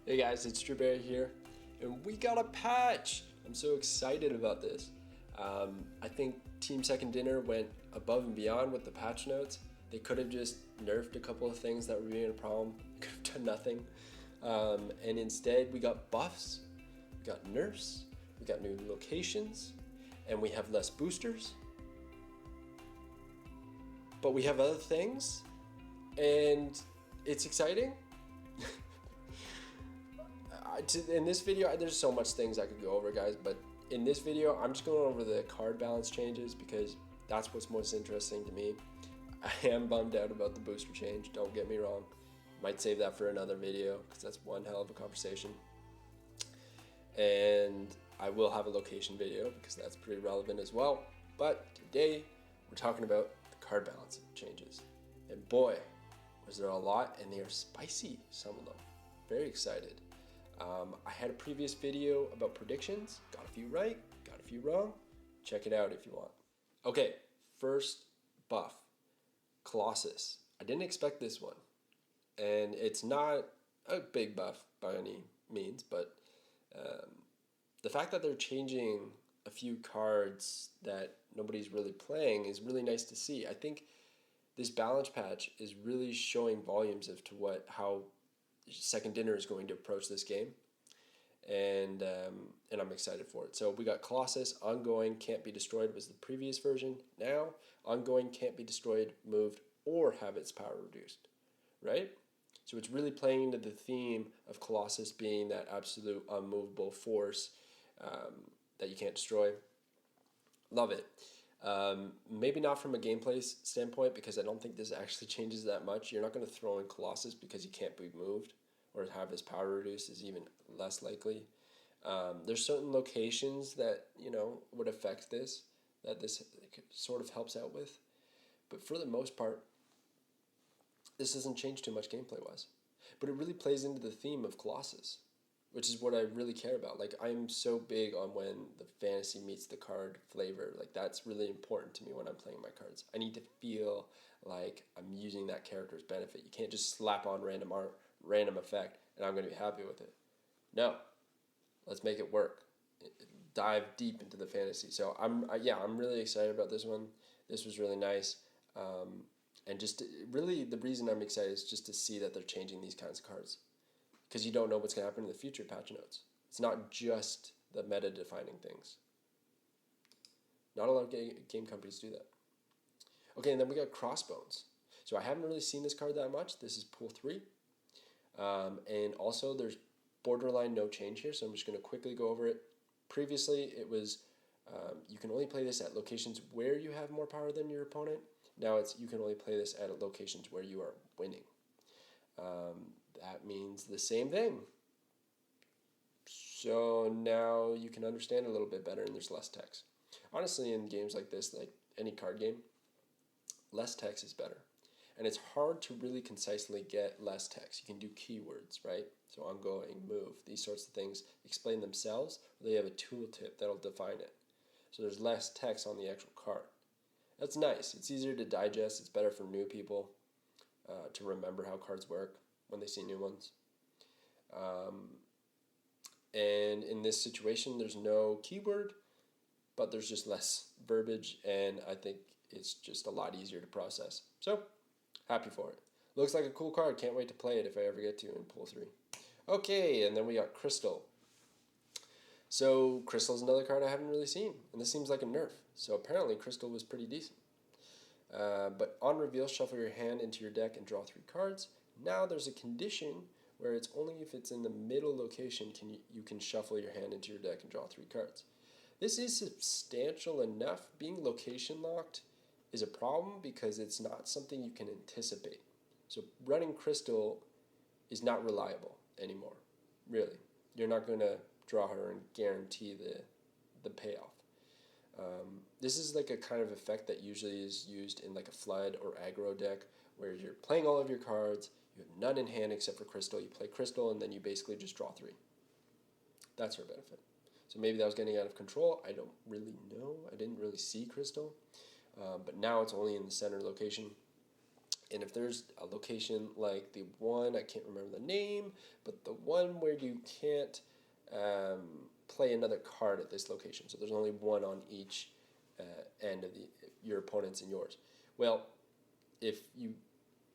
Hey guys, it's Strawberry here, and we got a patch! I'm so excited about this. I think Team Second Dinner went above and beyond with the patch notes. They could have just nerfed a couple of things that were being a problem. They could have done nothing. And instead we got buffs, we got nerfs, we got new locations, and we have less boosters. But we have other things, and it's exciting. In this video, there's so much things I could go over, guys, but in this video, I'm just going over the card balance changes because that's what's most interesting to me. I am bummed out about the booster change, don't get me wrong. Might save that for another video because that's one hell of a conversation. And I will have a location video because that's pretty relevant as well. But today, we're talking about the card balance changes. And boy, was there a lot, and they are spicy, some of them. Very excited. I had a previous video about predictions, got a few right, got a few wrong. Check it out if you want. Okay, first buff, Colossus. I didn't expect this one, and it's not a big buff by any means, but the fact that they're changing a few cards that nobody's really playing is really nice to see. I think this balance patch is really showing volumes as to how Second Dinner is going to approach this game, and I'm excited for it. So we got Colossus, ongoing, can't be destroyed was the previous version. Now, ongoing, can't be destroyed, moved, or have its power reduced, right? So it's really playing into the theme of Colossus being that absolute unmovable force that you can't destroy. Love it. Maybe not from a gameplay standpoint, because I don't think this actually changes that much. You're not going to throw in Colossus because he can't be moved, or have his power reduced is even less likely. There's certain locations that would affect this, that this sort of helps out with, but for the most part, this doesn't change too much gameplay-wise. But it really plays into the theme of Colossus, which is what I really care about. Like, I'm so big on when the fantasy meets the card flavor. Like, that's really important to me when I'm playing my cards. I need to feel like I'm using that character's benefit. You can't just slap on random art, random effect, and I'm going to be happy with it. No, let's make it work. Dive deep into the fantasy. So I'm really excited about this one. This was really nice. And just really the reason I'm excited is just to see that they're changing these kinds of cards, because you don't know what's going to happen in the future patch notes. It's not just the meta-defining things. Not a lot of game companies do that. Okay, and then we got Crossbones. So I haven't really seen this card that much. This is pool 3. And also there's borderline no change here, so I'm just going to quickly go over it. Previously, it was you can only play this at locations where you have more power than your opponent. Now it's you can only play this at locations where you are winning. That means the same thing. So now you can understand a little bit better, and there's less text. Honestly, in games like this, like any card game, less text is better. And it's hard to really concisely get less text. You can do keywords, right? So ongoing, move, these sorts of things explain themselves, or they have a tooltip that'll define it. So there's less text on the actual card. That's nice. It's easier to digest. It's better for new people to remember how cards work when they see new ones. And in this situation, there's no keyword, but there's just less verbiage, and I think it's just a lot easier to process. So, happy for it. Looks like a cool card. Can't wait to play it if I ever get to in pool 3. Okay, and then we got Crystal. So Crystal's another card I haven't really seen, and this seems like a nerf. So apparently Crystal was pretty decent. But on reveal, shuffle your hand into your deck and draw 3 cards. Now there's a condition where it's only if it's in the middle location you can shuffle your hand into your deck and draw 3 cards. This is substantial enough. Being location locked is a problem because it's not something you can anticipate. So running Crystal is not reliable anymore, really. You're not going to draw her and guarantee the payoff. This is like a kind of effect that usually is used in like a flood or aggro deck where you're playing all of your cards, you have none in hand except for Crystal, you play Crystal, and then you basically just draw 3. That's her benefit. So maybe that was getting out of control. I don't really know. I didn't really see Crystal. But now it's only in the center location. And if there's a location like the one, I can't remember the name, but the one where you can't play another card at this location, so there's only one on each end of your opponent's and yours. Well, if you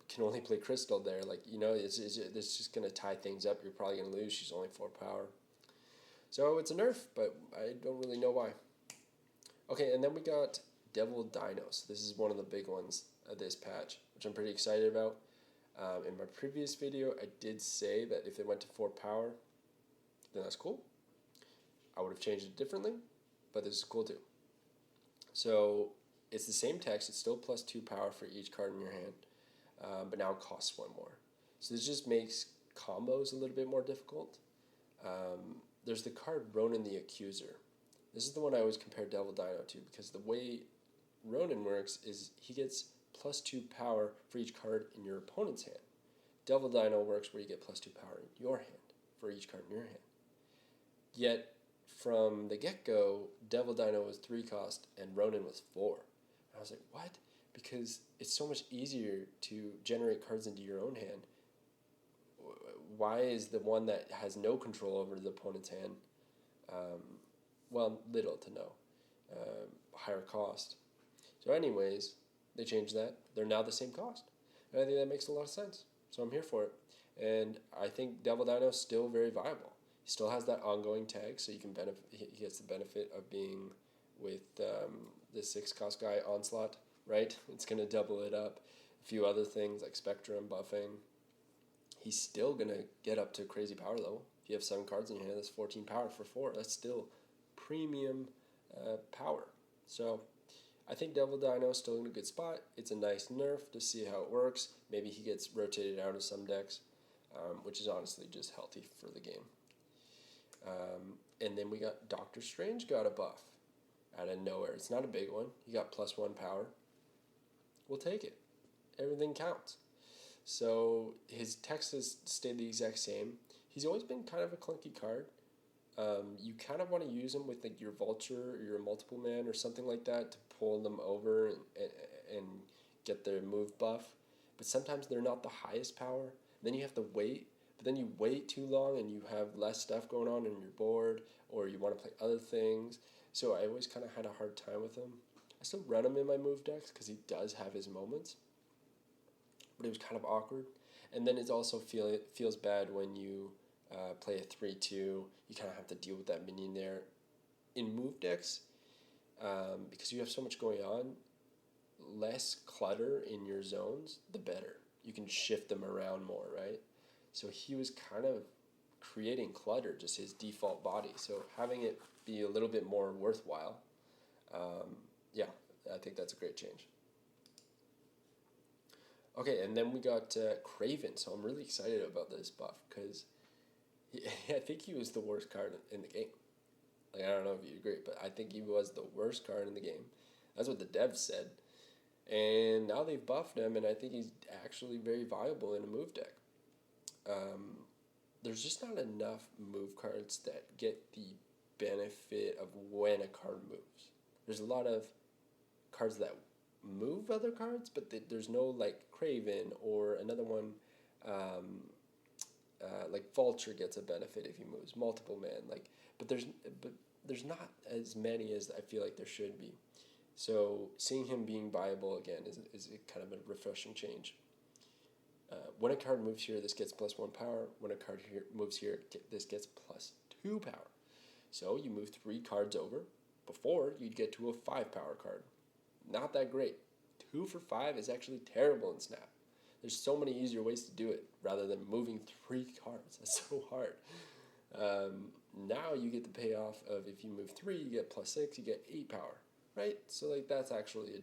can only play Crystal there, like, it's just going to tie things up. You're probably going to lose. She's only 4 power. So it's a nerf, but I don't really know why. Okay, and then we got Devil Dinos. This is one of the big ones of this patch, which I'm pretty excited about. In my previous video, I did say that if it went to 4 power, then that's cool. I would have changed it differently, but this is cool too. So it's the same text. It's still plus 2 power for each card in your hand, but now it costs 1 more. So this just makes combos a little bit more difficult. There's the card Ronin the Accuser. This is the one I always compare Devil Dino to, because the way Ronin works is he gets plus 2 power for each card in your opponent's hand. Devil Dino works where you get plus 2 power in your hand for each card in your hand. Yet, from the get-go, Devil Dino was 3 cost and Ronin was 4. And I was like, what? Because it's so much easier to generate cards into your own hand. Why is the one that has no control over the opponent's hand, little to no, higher cost? So anyways, they changed that. They're now the same cost. And I think that makes a lot of sense. So I'm here for it. And I think Devil Dino is still very viable. He still has that ongoing tag, so you can benefit. He gets the benefit of being with the 6 cost guy Onslaught, right? It's going to double it up. A few other things like Spectrum, buffing. He's still going to get up to crazy power level. If you have 7 cards in your hand, that's 14 power for 4. That's still premium power. So I think Devil Dino is still in a good spot. It's a nice nerf to see how it works. Maybe he gets rotated out of some decks, which is honestly just healthy for the game. And then we got Doctor Strange got a buff out of nowhere. It's not a big one. He got plus 1 power. We'll take it. Everything counts. So his text has stayed the exact same. He's always been kind of a clunky card. You kind of want to use him with like your Vulture or your Multiple Man or something like that to pull them over and get their move buff. But sometimes they're not the highest power. Then you have to wait. But then you wait too long and you have less stuff going on in your board, or you want to play other things. So I always kind of had a hard time with him. I still run him in my move decks because he does have his moments. But it was kind of awkward. And then it also feels bad when you play a 3-2. You kind of have to deal with that minion there. In move decks, because you have so much going on, less clutter in your zones, the better. You can shift them around more, right? So he was kind of creating clutter, just his default body. So having it be a little bit more worthwhile, I think that's a great change. Okay, and then we got Kraven. So I'm really excited about this buff because I think he was the worst card in the game. Like, I don't know if you agree, but I think he was the worst card in the game. That's what the devs said. And now they've buffed him, and I think he's actually very viable in a move deck. There's just not enough move cards that get the benefit of when a card moves. There's a lot of cards that move other cards, but there's no like Kraven or another one like Vulture gets a benefit if he moves. Multiple Man, but there's not as many as I feel like there should be. So seeing him being viable again is kind of a refreshing change. When a card moves here, this gets plus 1 power. When a card here moves here, this gets plus 2 power. So you move 3 cards over. Before, you'd get to a 5 power card. Not that great. 2 for 5 is actually terrible in Snap. There's so many easier ways to do it rather than moving 3 cards. That's so hard. Now you get the payoff of if you move 3, you get plus 6, you get 8 power, right? So that's actually a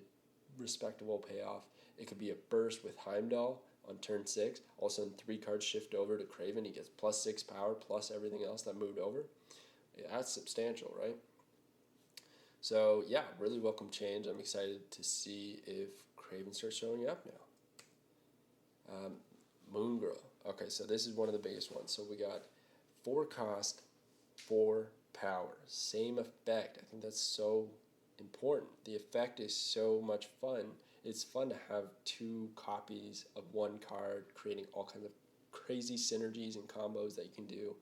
respectable payoff. It could be a burst with Heimdall on turn 6. All of a sudden 3 cards shift over to Kraven. He gets plus 6 power plus everything else that moved over. Yeah, that's substantial, right? So yeah, really welcome change. I'm excited to see if Kraven starts showing up now. Moon Girl. Okay, so this is one of the biggest ones. So we got 4 cost, 4 power. Same effect. I think that's so important. The effect is so much fun. It's fun to have two copies of one card, creating all kinds of crazy synergies and combos that you can do.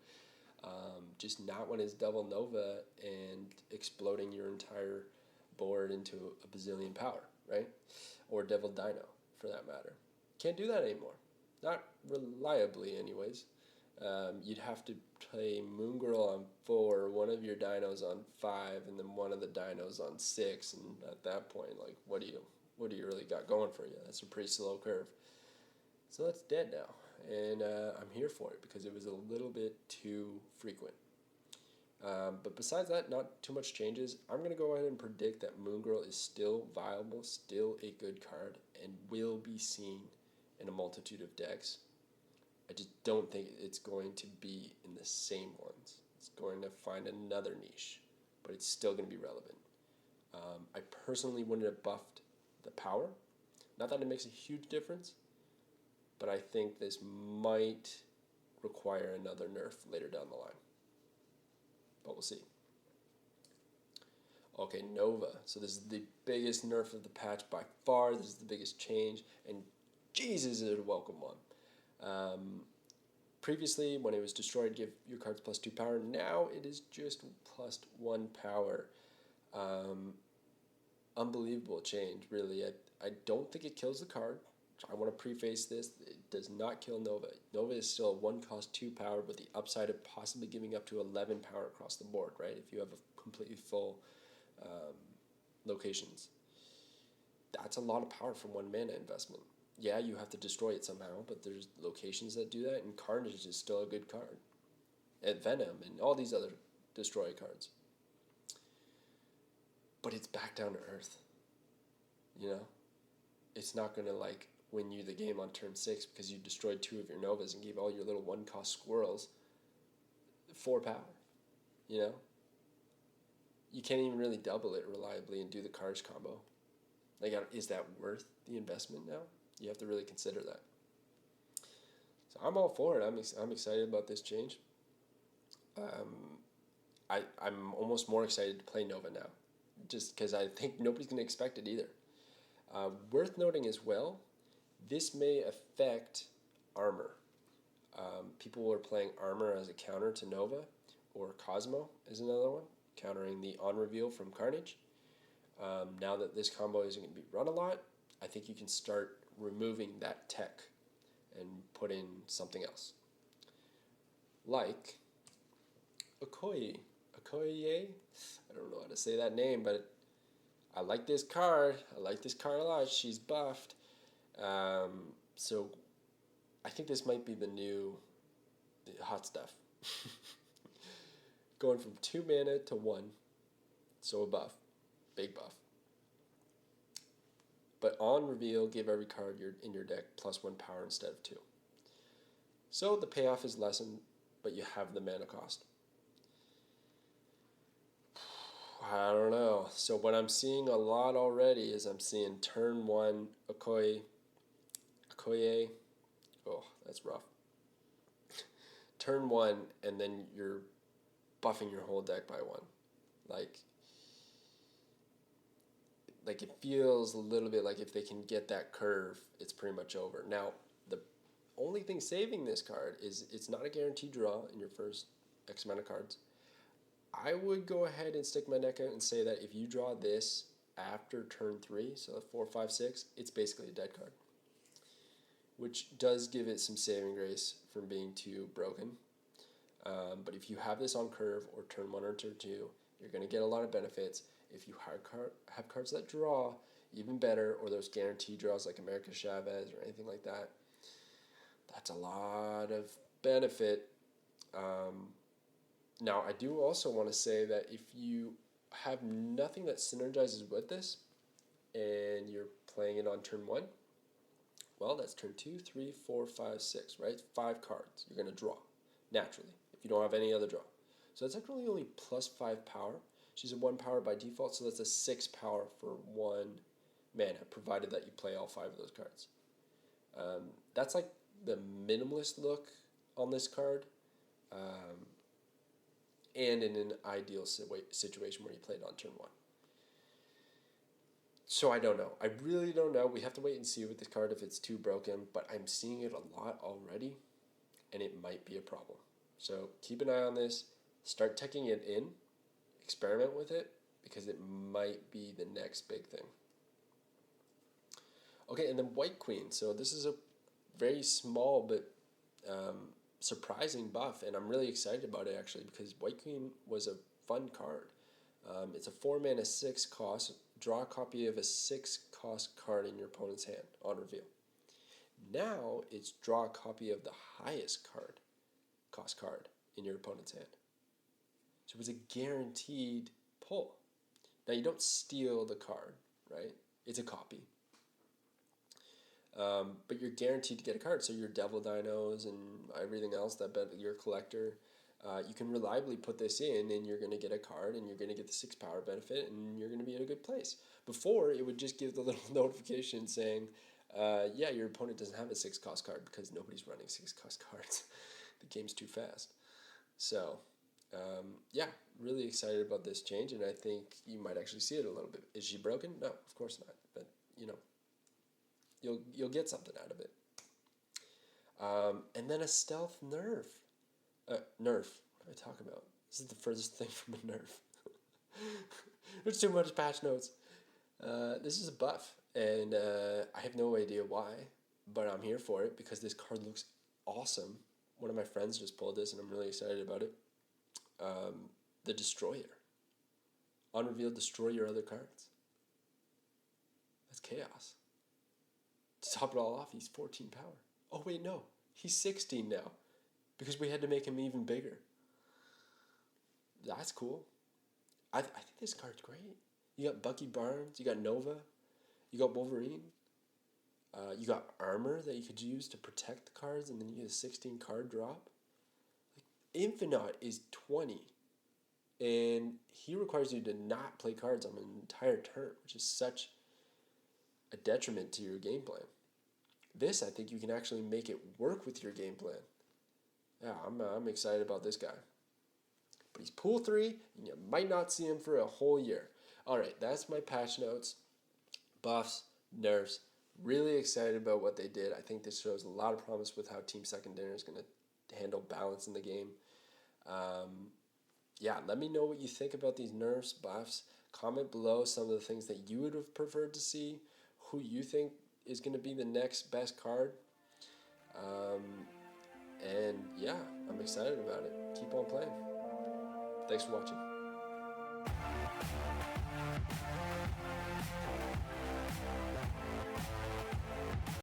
Just not when it's double Nova and exploding your entire board into a bazillion power, right? Or Devil Dino, for that matter. Can't do that anymore. Not reliably, anyways. You'd have to play Moon Girl on 4, one of your dinos on 5, and then one of the dinos on 6. And at that point, like, what do you really got going for you? That's a pretty slow curve. So that's dead now, and I'm here for it because it was a little bit too frequent. But besides that, not too much changes. I'm going to go ahead and predict that Moon Girl is still viable, still a good card, and will be seen in a multitude of decks. I just don't think it's going to be in the same ones. It's going to find another niche, but it's still going to be relevant. I personally wouldn't have buffed the power. Not that it makes a huge difference, but I think this might require another nerf later down the line. But we'll see. Okay, Nova. So this is the biggest nerf of the patch by far. This is the biggest change, and Jesus, is it a welcome one. Previously, when it was destroyed, give your cards +2 power. Now it is just +1 power. Unbelievable change, really. I don't think it kills the card. I want to preface this. It does not kill Nova. Nova is still a 1 cost 2 power with the upside of possibly giving up to 11 power across the board, right? If you have a completely full locations. That's a lot of power from 1 mana investment. Yeah, you have to destroy it somehow, but there's locations that do that, and Carnage is still a good card. And Venom, and all these other destroy cards. But it's back down to earth. You know? It's not going to, like, win you the game on turn 6 because you destroyed 2 of your Novas and gave all your little 1-cost squirrels 4 power. You know? You can't even really double it reliably and do the cards combo. Like, is that worth the investment now? You have to really consider that. So I'm all for it. I'm excited about this change. I'm almost more excited to play Nova now, just because I think nobody's going to expect it either. Worth noting as well, this may affect armor. People were playing armor as a counter to Nova, or Cosmo is another one, countering the on reveal from Carnage. Now that this combo isn't going to be run a lot, I think you can start removing that tech and put in something else. Like Okoye. Okoye? I don't know how to say that name, but I like this card. I like this card a lot. She's buffed. So I think this might be the hot stuff. Going from 2 mana to 1. So a buff. Big buff. But on reveal, give every card in your deck +1 power instead of 2. So the payoff is lessened, but you have the mana cost. I don't know. So what I'm seeing a lot already is I'm seeing turn 1 Okoye. Oh, that's rough. Turn 1, and then you're buffing your whole deck by 1. Like it feels a little bit like if they can get that curve, it's pretty much over. Now, the only thing saving this card is it's not a guaranteed draw in your first X amount of cards. I would go ahead and stick my neck out and say that if you draw this after turn 3, so 4, 5, 6, it's basically a dead card, which does give it some saving grace from being too broken. But if you have this on curve or turn 1 or turn 2, you're going to get a lot of benefits. If you have cards that draw, even better, or those guaranteed draws like America Chavez or anything like that, that's a lot of benefit. Now, I do also want to say that if you have nothing that synergizes with this, and you're playing it on turn 1, well, that's turn 2, 3, 4, 5, 6, right? 5 cards you're going to draw, naturally, if you don't have any other draw. So that's actually only +5 power. She's a 1 power by default, so that's a 6 power for 1 mana, provided that you play all 5 of those cards. That's like the minimalist look on this card, and in an ideal situation where you played on turn 1. So I don't know. I really don't know. We have to wait and see with this card if it's too broken, but I'm seeing it a lot already, and it might be a problem. So keep an eye on this. Start tucking it in. Experiment with it, because it might be the next big thing. Okay, and then White Queen. So this is a very small but surprising buff, and I'm really excited about it actually because White Queen was a fun card. It's a 4 mana 6 cost. Draw a copy of a 6 cost card in your opponent's hand on reveal. Now it's draw a copy of the highest cost card in your opponent's hand. So it was a guaranteed pull. Now you don't steal the card, right? It's a copy. But you're guaranteed to get a card. So your Devil Dinos and everything else that your collector, you can reliably put this in and you're going to get a card and you're going to get the 6 power benefit and you're going to be in a good place. Before, it would just give the little notification saying, yeah, your opponent doesn't have a 6 cost card because nobody's running 6 cost cards. The game's too fast. So, yeah, really excited about this change, and I think you might actually see it a little bit. Is she broken? No, of course not. But, you know, you'll get something out of it. And then a stealth nerf. Nerf. What am I talking about? This is the furthest thing from a nerf. There's too much patch notes. This is a buff, and I have no idea why, but I'm here for it because this card looks awesome. One of my friends just pulled this, and I'm really excited about it. The Destroyer. On reveal, destroy your other cards. That's chaos. To top it all off, he's 14 power. Oh, wait, no. He's 16 now because we had to make him even bigger. That's cool. I think this card's great. You got Bucky Barnes. You got Nova. You got Wolverine. You got armor that you could use to protect the cards, and then you get a 16 card drop. Infinite is 20, and he requires you to not play cards on an entire turn, which is such a detriment to your game plan. This, I think you can actually make it work with your game plan. Yeah, I'm excited about this guy. But he's pool 3, and you might not see him for a whole year. All right, that's my patch notes, buffs, nerfs. Really excited about what they did. I think this shows a lot of promise with how Team Second Dinner is going to handle balance in the game. Yeah, let me know what you think about these nerfs, buffs. Comment below some of the things that you would have preferred to see, who you think is going to be the next best card. And yeah, I'm excited about it. Keep on playing. Thanks for watching.